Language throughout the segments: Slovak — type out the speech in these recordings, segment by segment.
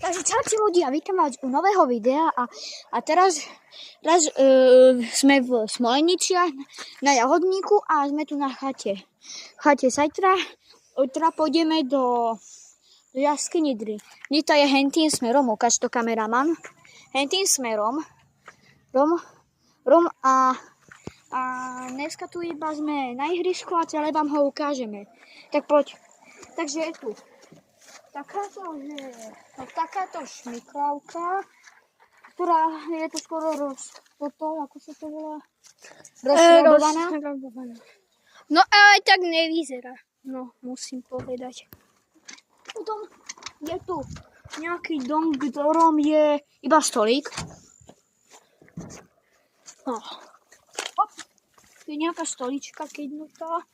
Takže čaute ľudia, vítam vás u nového videa a teraz sme v Smoleničiach na Jahodníku a sme tu na chate. V chate zajtra pôjdeme do jaskyni Drita je hentým smerom, ukáž to kameraman. Hentým smerom. A dneska tu iba sme na ihrisku a celé vám ho ukážeme. Tak poď. Takže je tu takáto šmiklavka, ktorá je tu skoro ako sa to volá? Rozšrobovaná. No ale tak nevyzerá, no musím povedať. Potom je tu nejaký dom, v ktorom je iba stolík. No. Hop. Je nejaká stolička kýdnutá.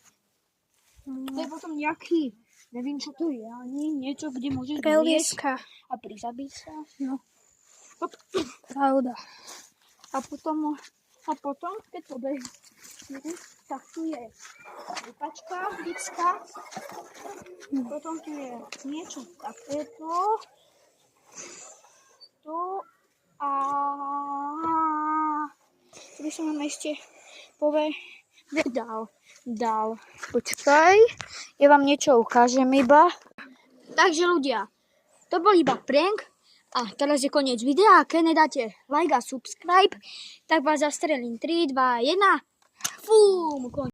Je potom nejaký, neviem čo to je, ani niečo, kde môžeš Prelieska. A prizabiť sa. No. Hop. Pravda. A potom, keď to beží, tak tu je vypačka detská. Potom tu je niečo takéto. To a čo by som vám ešte dal. Počkaj, ja vám niečo ukážem iba. Takže ľudia, to bol iba prank. A teraz je koniec videa. Keď nedáte like a subscribe, tak vás zastrelím 3, 2, 1. Fúm, koniec.